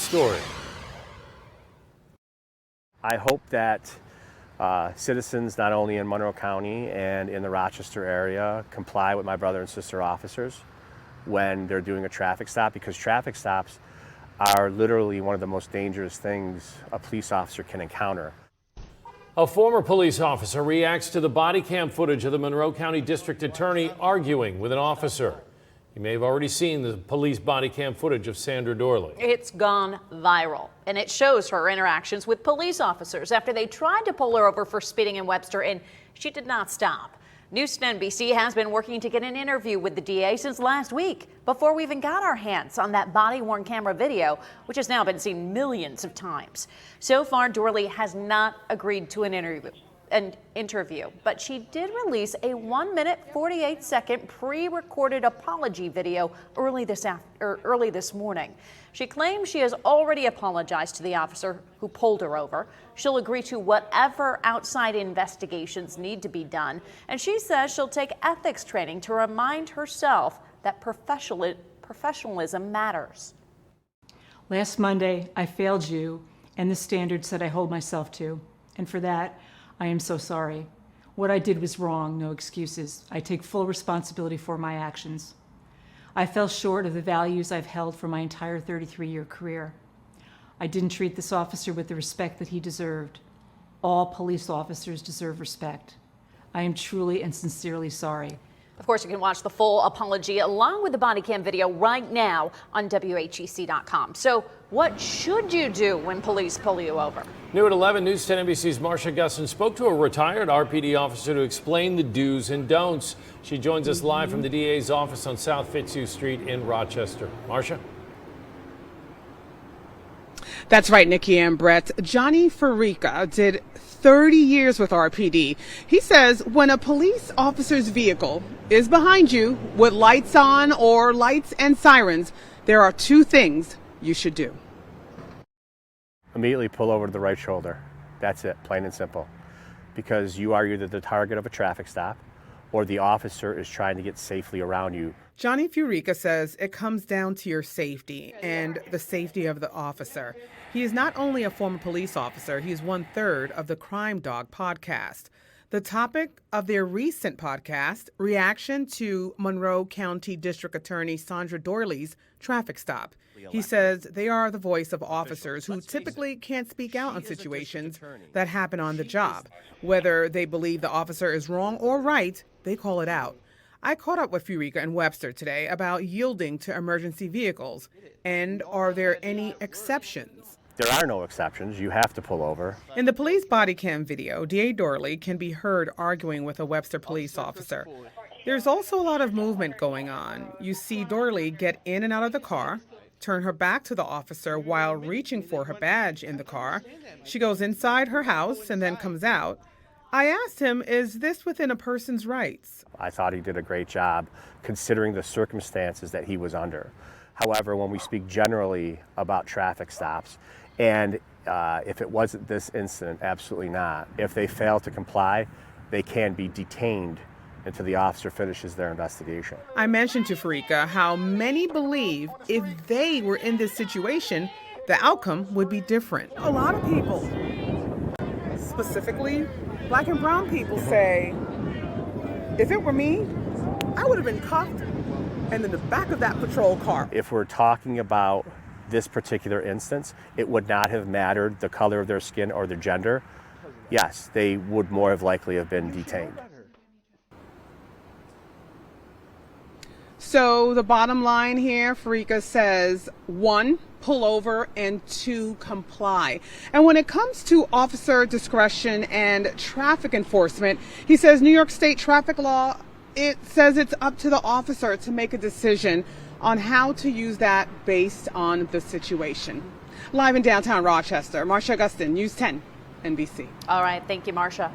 story. I hope that citizens not only in Monroe County and in the Rochester area comply with my brother and sister officers when they're doing a traffic stop, because traffic stops are literally one of the most dangerous things a police officer can encounter. A former police officer reacts to the body cam footage of the Monroe County District Attorney arguing with an officer. You may have already seen the police body cam footage of Sandra Dorley. It's gone viral, and it shows her interactions with police officers after they tried to pull her over for speeding in Webster, and she did not stop. News 10 NBC has been working to get an interview with the DA since last week, before we even got our hands on that body-worn camera video, which has now been seen millions of times. So far, Dorley has not agreed to an interview, but she did release a 1-minute 48-second pre-recorded apology video early this morning. She claims she has already apologized to the officer who pulled her over. She'll agree to whatever outside investigations need to be done, and she says she'll take ethics training to remind herself that professionalism matters. Last Monday, I failed you and the standards that I hold myself to, and for that, I am so sorry. What I did was wrong, no excuses. I take full responsibility for my actions. I fell short of the values I've held for my entire 33-year career. I didn't treat this officer with the respect that he deserved. All police officers deserve respect. I am truly and sincerely sorry. Of course, you can watch the full apology along with the body cam video right now on WHEC.com. So what should you do when police pull you over? New at 11, News 10 NBC's Marcia Gustin spoke to a retired RPD officer to explain the do's and don'ts. She joins us live from the DA's office on South Fitzhugh Street in Rochester. Marcia? That's right, Nikki and Brett. Johnny Farica did 30 years with RPD. He says when a police officer's vehicle is behind you with lights on or lights and sirens, there are two things you should do. Immediately pull over to the right shoulder. That's it, plain and simple. Because you are either the target of a traffic stop or the officer is trying to get safely around you. Johnny Farica says it comes down to your safety and the safety of the officer. He is not only a former police officer, he is 1/3 of the Crime Dog podcast. The topic of their recent podcast, reaction to Monroe County District Attorney Sandra Dorley's traffic stop. He says they are the voice of officers who typically can't speak out on situations that happen on the job. Whether they believe the officer is wrong or right, they call it out. I caught up with Farica and Webster today about yielding to emergency vehicles. And are there any exceptions? There are no exceptions. You have to pull over. In the police body cam video, DA Dorley can be heard arguing with a Webster police officer. There's also a lot of movement going on. You see Dorley get in and out of the car, turn her back to the officer while reaching for her badge in the car. She goes inside her house and then comes out. I asked him, is this within a person's rights? I thought he did a great job considering the circumstances that he was under. However, when we speak generally about traffic stops, and if it wasn't this incident, absolutely not. If they fail to comply, they can be detained until the officer finishes their investigation. I mentioned to Farica how many believe if they were in this situation, the outcome would be different. A lot of people, specifically Black and brown people, say, if it were me, I would have been cuffed and in the back of that patrol car. If we're talking about this particular instance, it would not have mattered the color of their skin or their gender. Yes, they would more have likely have been detained. So the bottom line here, Farica says, 1, pull over, and 2, comply. And when it comes to officer discretion and traffic enforcement, he says New York State traffic law, it says it's up to the officer to make a decision on how to use that based on the situation. Live in downtown Rochester, Marcia Gustin, News 10 NBC. All right, thank you, Marcia.